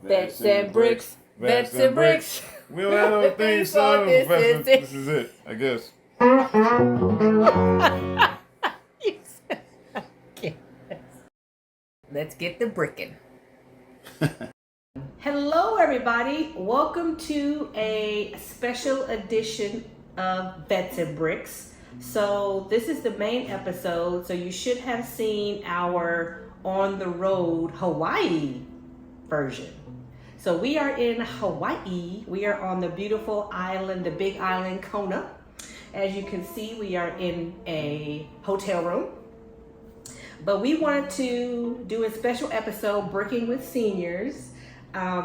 Vets and Bricks, Vets and Bricks. We don't have no theme song. This is it, I guess. Let's get the bricking. Hello, everybody. Welcome to a special edition of Vets and Bricks. So this is the main episode. So you should have seen our on the road Hawaii version. So we are in Hawaii. We are on the beautiful island, the big island Kona. As you can see, we are in a hotel room. But we wanted to do a special episode, Bricking with Seniors.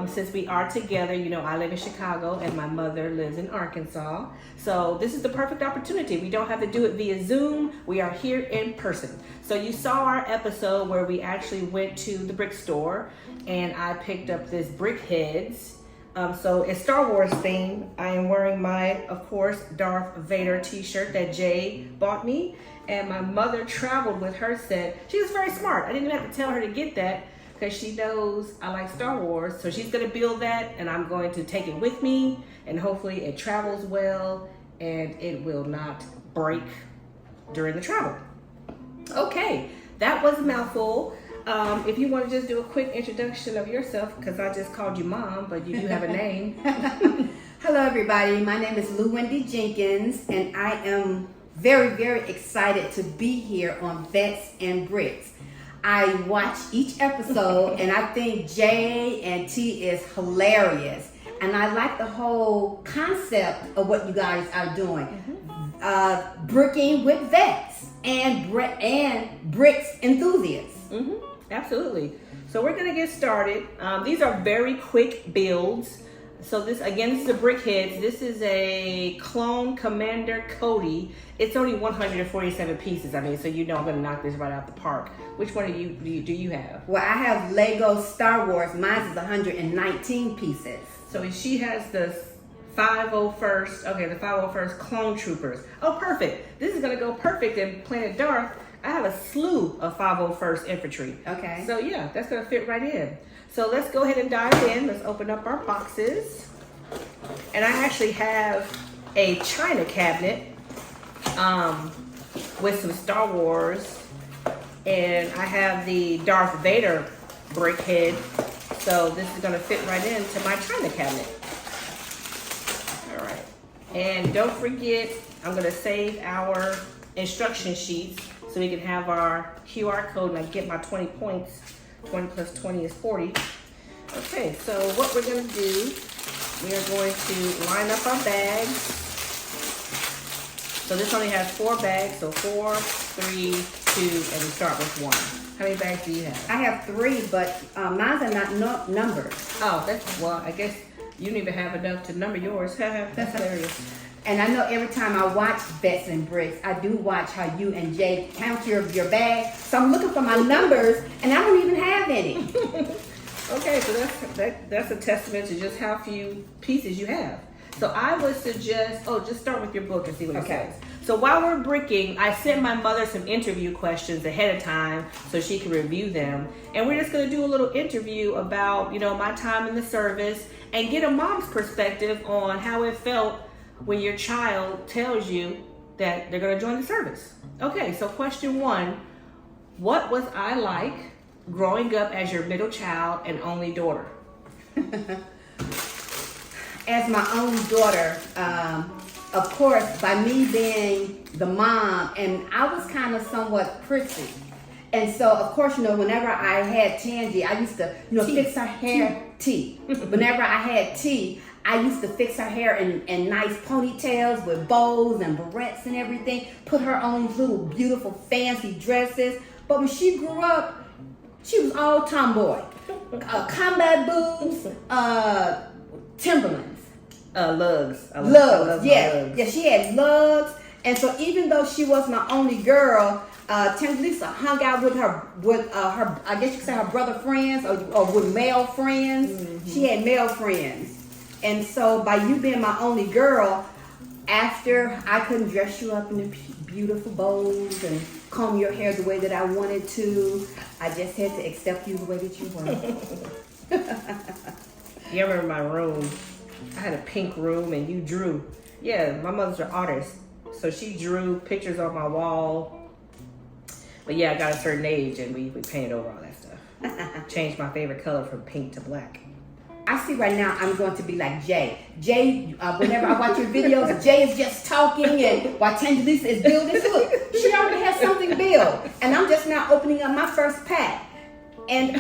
Since we are together, you know, I live in Chicago and my mother lives in Arkansas. So this is the perfect opportunity. We don't have to do it via Zoom. We are here in person. So you saw our episode where we actually went to the brick store and I picked up this brick heads. So it's Star Wars themed. I am wearing my, of course, Darth Vader t-shirt that Jay bought me. And my mother traveled with her set. She was very smart. I didn't even have to tell her to get that, because she knows I like Star Wars. So she's gonna build that and I'm going to take it with me and hopefully it travels well and it will not break during the travel. Okay, that was a mouthful. If you want to just do a quick introduction of yourself, because I just called you Mom, but you do have a name. Hello everybody, my name is Lou Wendy Jenkins and I am very, very excited to be here on Vets and Bricks. I watch each episode and I think J and T is hilarious. And I like the whole concept of what you guys are doing. Bricking with vets and bricks enthusiasts. Absolutely. So we're going to get started. These are very quick builds. So this is a brick heads. This is a clone Commander Cody. It's only 147 pieces. I mean, so you know I'm going to knock this right out the park. Which one do you have? Well, I have Lego Star Wars. Mine is 119 pieces. So she has the 501st, okay, the 501st Clone Troopers. Oh, perfect. This is going to go perfect in Planet Darth. I have a slew of 501st Infantry. Okay. So yeah, that's going to fit right in. So let's go ahead and dive in. Let's open up our boxes. And I actually have a china cabinet with some Star Wars. And I have the Darth Vader brick head. So this is going to fit right into my china cabinet. All right. And don't forget, I'm going to save our instruction sheets so we can have our QR code and I get my 20 points. 20 plus 20 is 40. Okay, so what we're going to do, we are going to line up our bags. So this only has 4 bags, so 4, 3, 2, and we start with 1. How many bags do you have? I have 3, but mine are not numbered. Oh, well, I guess you don't even have enough to number yours. That's hilarious. And I know every time I watch Vets and Bricks, I do watch how you and Jay count your bag. So I'm looking for my numbers, and I don't even have any. Okay, so that's a testament to just how few pieces you have. So I would suggest, just start with your book and see what it says. So while we're bricking, I sent my mother some interview questions ahead of time so she can review them. And we're just going to do a little interview about, you know, my time in the service and get a mom's perspective on how it felt when your child tells you that they're going to join the service. Okay, so question 1, what was I like growing up as your middle child and only daughter? As my only daughter, of course, by me being the mom, and I was kind of somewhat prissy. And so, of course, you know, whenever I had Tangy, I used to, you know, fix her hair. Whenever I had T, I used to fix her hair in nice ponytails with bows and barrettes and everything. Put her on these little beautiful fancy dresses. But when she grew up, she was all tomboy. Combat boots, Timberlands. Lugs. Lugs, yeah. Yeah, she had lugs. And so even though she was my only girl, Lisa hung out with her, I guess you could say her brother friends or with male friends. She had male friends. And so by you being my only girl, after I couldn't dress you up in the beautiful bows and comb your hair the way that I wanted to. I just had to accept you the way that you were. You remember my room? I had a pink room and you drew. Yeah, my mother's an artist. So she drew pictures on my wall. But yeah, I got a certain age and we painted over all that stuff. Changed my favorite color from pink to black. I see right now I'm going to be like Jay. Jay, whenever I watch your videos, Jay is just talking and while Tangelisa is building. Look, she already has something built. And I'm just now opening up my first pack. And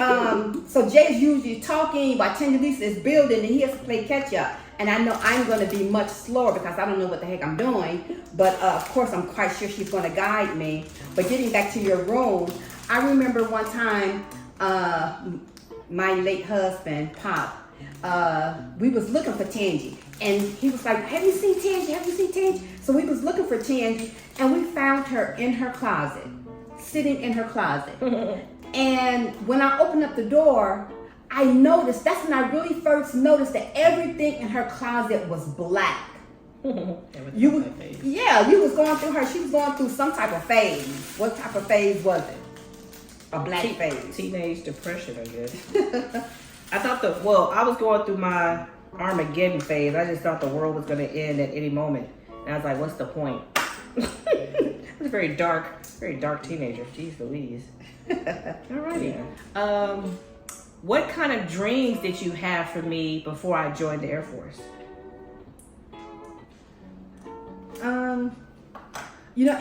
so Jay is usually talking while Tangelisa is building and he has to play catch up. And I know I'm going to be much slower because I don't know what the heck I'm doing. But of course, I'm quite sure she's going to guide me. But getting back to your room, I remember one time my late husband, Pop, we was looking for Tangy. And he was like, have you seen Tangy? Have you seen Tangy? So we was looking for Tangy and we found her in her closet, sitting in her closet. And when I opened up the door, I noticed, that's when I really first noticed that everything in her closet was black. You was going through her, she was going through some type of phase. What type of phase was it? A black phase. Teenage depression, I guess. I thought I was going through my Armageddon phase. I just thought the world was going to end at any moment. And I was like, what's the point? I was a very dark teenager. Jeez Louise. Alrighty. Yeah. What kind of dreams did you have for me before I joined the Air Force?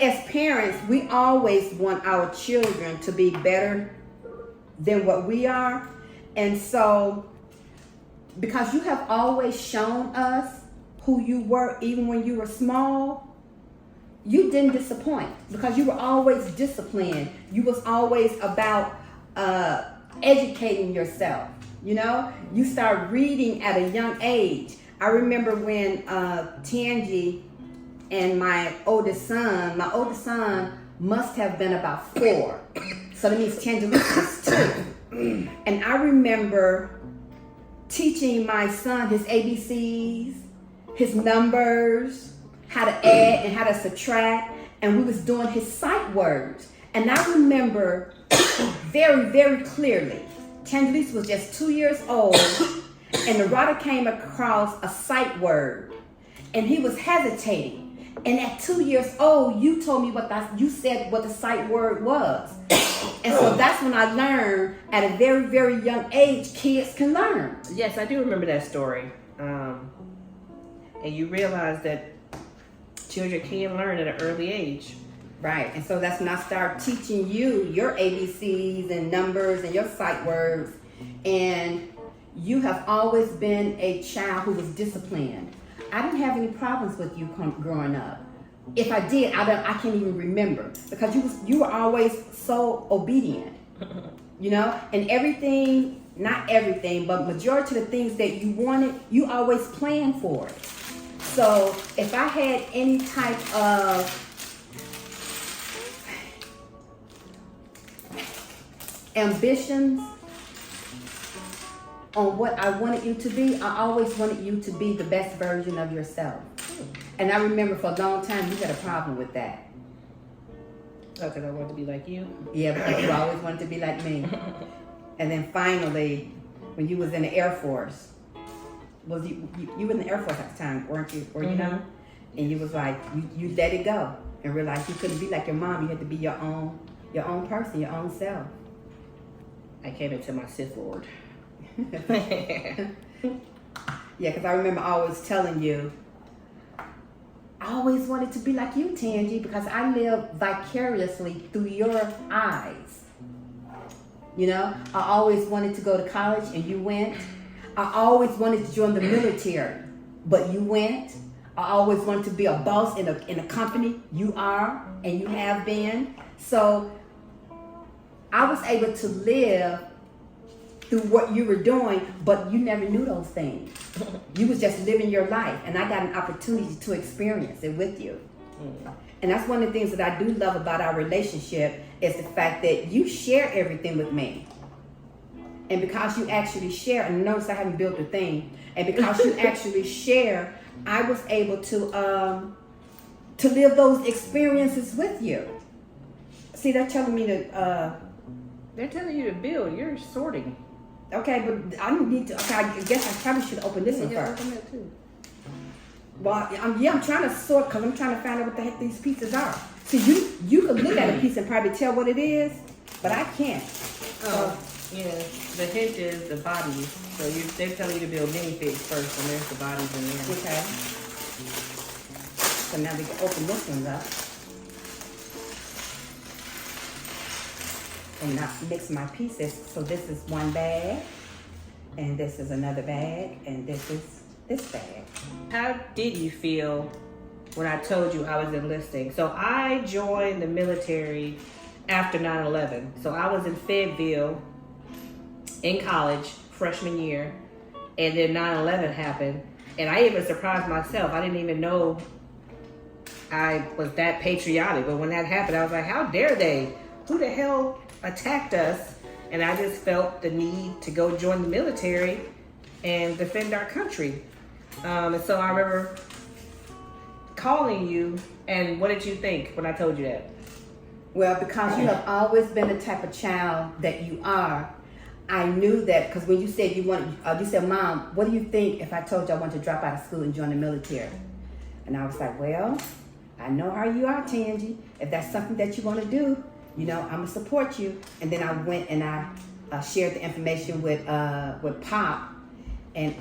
As parents, we always want our children to be better than what we are. And so, because you have always shown us who you were even when you were small, you didn't disappoint because you were always disciplined. You was always about educating yourself. You start reading at a young age. I remember when Tangy and my oldest son must have been about 4. So that means Tangelisa was 2. And I remember teaching my son his ABCs, his numbers, how to add and how to subtract. And we was doing his sight words. And I remember very, very clearly, Tangelisa was just 2 years old and the writer came across a sight word and he was hesitating. And at 2 years old, you told me you said what the sight word was. And so that's when I learned at a very, very young age, kids can learn. Yes, I do remember that story. And you realize that children can learn at an early age. Right, and so that's when I start teaching you your ABCs and numbers and your sight words. And you have always been a child who was disciplined. I didn't have any problems with you growing up. If I did, I can't even remember because you were always so obedient, and everything, not everything, but majority of the things that you wanted, you always planned for it. So if I had any type of ambitions on what I wanted you to be, I always wanted you to be the best version of yourself. And I remember for a long time you had a problem with that. Oh, because I wanted to be like you? Yeah, because you always wanted to be like me. And then finally, when you was in the Air Force, you were in the Air Force at the time, weren't you? Or you know? And you was like, you let it go and realized you couldn't be like your mom. You had to be your own person, your own self. I came into my Sith Lord. Yeah, because I remember always telling you, I always wanted to be like you, Tangy, because I lived vicariously through your eyes. I always wanted to go to college and you went. I always wanted to join the military, but you went. I always wanted to be a boss in a company. You are, and you have been. So I was able to live through what you were doing, but you never knew those things. You was just living your life, and I got an opportunity to experience it with you. And that's one of the things that I do love about our relationship is the fact that you share everything with me. And because you actually share, and notice I haven't built a thing, and because you actually share, I was able to live those experiences with you. See, they're telling me to. They're telling you to build. You're sorting. Okay, but I need to. Okay, I guess I probably should open this one first. Open that too. Well, I'm trying to sort because I'm trying to find out what the heck these pieces are. See, you could look at a piece and probably tell what it is, but I can't. Oh, yeah. The hint is the bodies. So they're telling you to build minifigs first, and there's the bodies in there. Okay. So now we can open this one up. And now mix my pieces. So this is one bag, and this is another bag, and this is this bag. How did you feel when I told you I was enlisting? So I joined the military after 9/11. So I was in Fayetteville in college, freshman year, and then 9/11 happened. And I even surprised myself. I didn't even know I was that patriotic. But when that happened, I was like, how dare they? Who the hell attacked us? And I just felt the need to go join the military and defend our country. And so I remember calling you, and what did you think when I told you that? Well, because you have always been the type of child that you are, I knew that because when you said you said, Mom, what do you think if I told you I wanted to drop out of school and join the military? And I was like, well, I know how you are, Tangie. If that's something that you want to do, I'm gonna support you. And then I went and I shared the information with Pop, and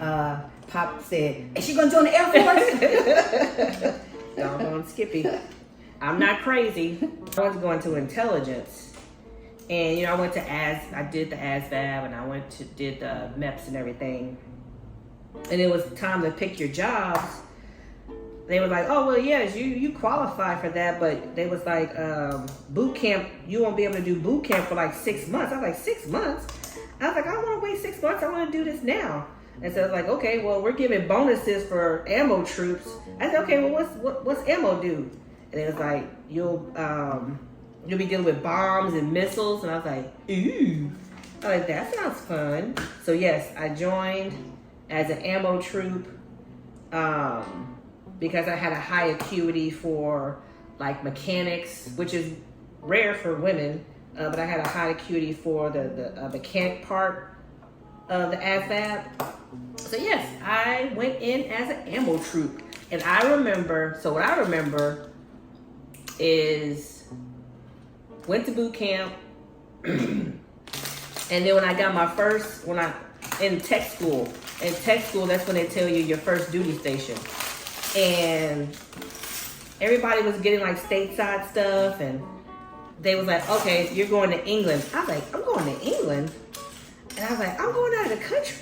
Pop said, is she gonna join the Air Force? Doggone Skippy. I'm not crazy. I was going to intelligence, and I went to I did the ASVAB, and I did the MEPS and everything. And it was time to pick your jobs. They were like, oh well, yes, you qualify for that, but they was like, boot camp. You won't be able to do boot camp for like 6 months. I was like, 6 months? I was like, I don't want to wait 6 months. I want to do this now. And so I was like, okay, well, we're giving bonuses for ammo troops. I said, okay, well, what's ammo do? And it was like, you'll be dealing with bombs and missiles. And I was like, ooh. I was like, that sounds fun. So yes, I joined as an ammo troop because I had a high acuity for like mechanics, which is rare for women. But I had a high acuity for the mechanic part of the ASVAB. So yes, I went in as an ammo troop. And I remember, so what I remember is went to boot camp. And then when I got my first, in tech school, that's when they tell you your first duty station. And everybody was getting like stateside stuff, and they was like, okay, you're going to England. I was like, I'm going to England? And I was like, I'm going out of the country.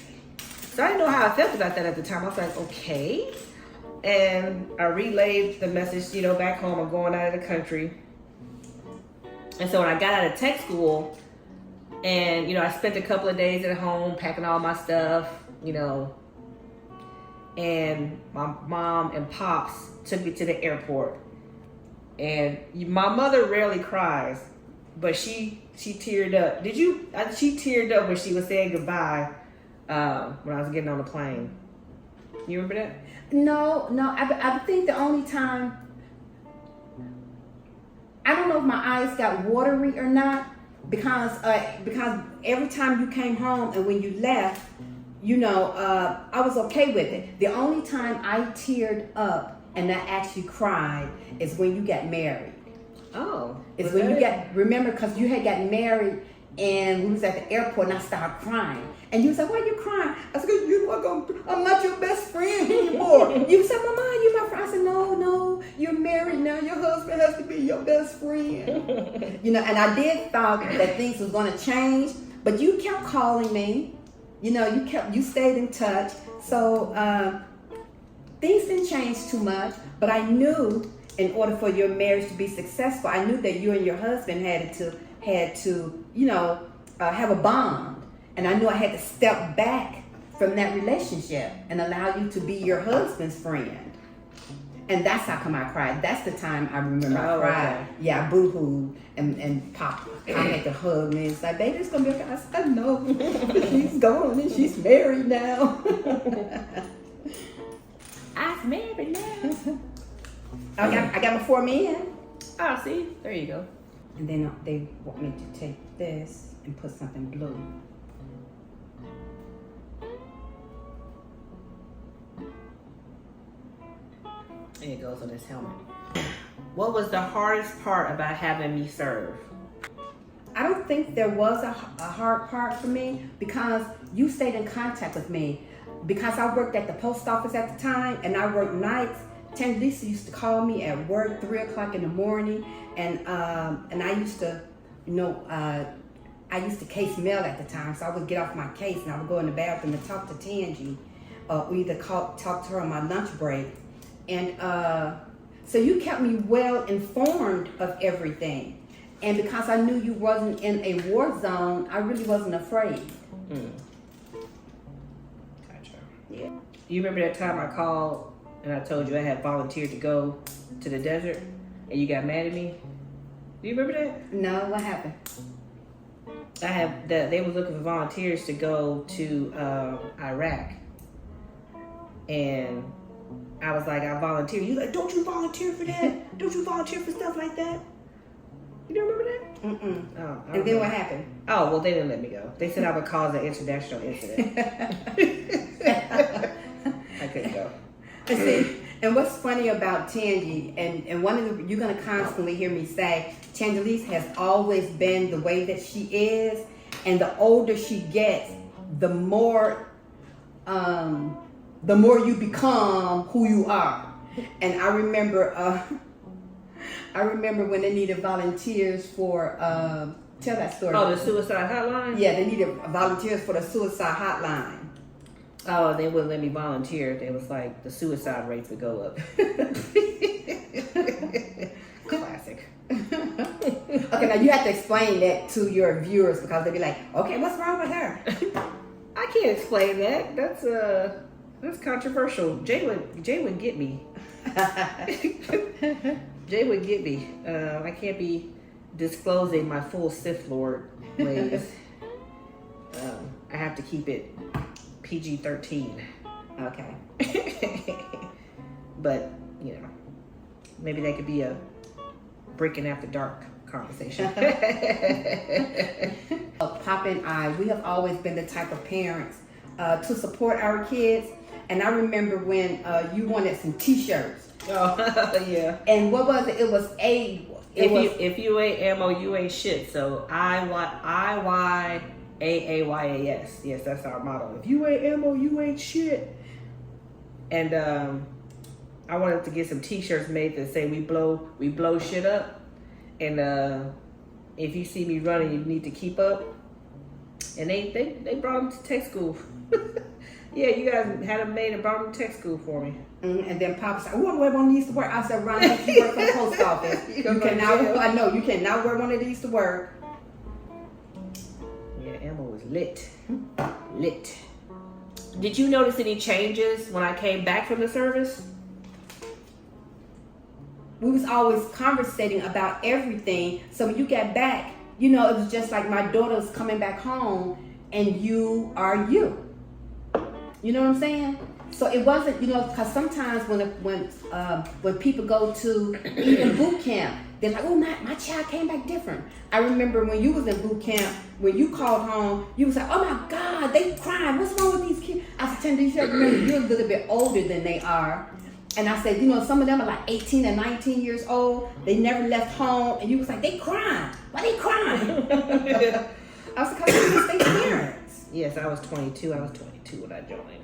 So I didn't know how I felt about that at the time. I was like, okay. And I relayed the message, back home, I'm going out of the country. And so when I got out of tech school, and, I spent a couple of days at home packing all my stuff, and my mom and pops took me to the airport. And my mother rarely cries, but she teared up. She teared up when she was saying goodbye when I was getting on the plane. You remember that? No. I think the only time, I don't know if my eyes got watery or not, because every time you came home and when you left, I was okay with it. The only time I teared up and I actually cried is when you got married. Oh. It's when remember, because you had gotten married and we was at the airport and I started crying. And you was like, why are you crying? I said, I'm not your best friend anymore. You said, Mama, you're my friend. I said, no, you're married now. Your husband has to be your best friend. And I did thought that things was going to change, but you kept calling me. You stayed in touch. So things didn't change too much, but I knew in order for your marriage to be successful, I knew that you and your husband had to have a bond. And I knew I had to step back from that relationship and allow you to be your husband's friend. And that's how come I cried. That's the time I remember I cried. Okay. Yeah, I boo-hooed and Pop had to hug me and say, baby, it's going to be okay. I said, no, she's gone and she's married now. I'm married now. I got my 4 men. Oh, see? There you go. And then they want me to take this and put something blue. And it goes on his helmet. What was the hardest part about having me serve? I don't think there was a hard part for me because you stayed in contact with me. Because I worked at the post office at the time and I worked nights, Lisa used to call me at work 3 o'clock in the morning, and I used to, I used to case mail at the time, so I would get off my case and I would go in the bathroom and talk to Tangi, or either talk to her on my lunch break, and so you kept me well informed of everything, and because I knew you wasn't in a war zone, I really wasn't afraid. Gotcha. Yeah. You remember that time I called and I told you I had volunteered to go to the desert and you got mad at me? Do you remember that? No, what happened? They were looking for volunteers to go to Iraq. And I was like, I volunteer. You like, don't you volunteer for that? Don't you volunteer for stuff like that? You don't remember that? Mm-mm. Oh, And then what happened? Oh, well, they didn't let me go. They said I would cause an international incident. I couldn't go. And see, and what's funny about Tangi, and one of the, you're gonna constantly hear me say, Tangelise has always been the way that she is, and the older she gets, the more you become who you are. And I remember when they needed volunteers for tell that story. Oh, the suicide hotline? Yeah, they needed volunteers for the suicide hotline. Oh, they wouldn't let me volunteer. They was like, the suicide rates would go up. Classic. Okay, now you have to explain that to your viewers because they'll be like, okay, what's wrong with her? I can't explain that. That's controversial. Jay would get me. Jay would get me. I can't be disclosing my full Sith Lord ways. I have to keep it PG-13. Okay. But, maybe that could be a breaking after dark conversation. Pop and I, we have always been the type of parents to support our kids. And I remember when you wanted some t-shirts. Oh, yeah. And what was it? It was if you ain't ammo, you ain't shit. So IYAAYAS. Yes, that's our motto. If you ain't ammo, you ain't shit. And I wanted to get some t-shirts made that say we blow shit up. And if you see me running, you need to keep up. And they brought them to tech school. Yeah, you guys had them made and brought them to tech school for me. And then Papa said, "Oh, I wear one of these to work." I said, "Ron, you work for the post office. You cannot wear one of these to work." Yeah, ammo was lit. Lit. Did you notice any changes when I came back from the service? We was always conversating about everything. So when you got back, it was just like my daughter's coming back home and you are you. You know what I'm saying? So it wasn't, because sometimes when people go to even boot camp, they're like, "Oh, my child came back different." I remember when you was in boot camp, when you called home, you was like, "Oh my God, they crying. What's wrong with these kids?" I said, "Tender, you should remember you're a little bit older than they are." And I said, some of them are like 18 and 19 years old. They never left home. And you was like, "They crying. Why they crying?" I was like, "Because they parents." Yes, I was 22. I was 22 when I joined.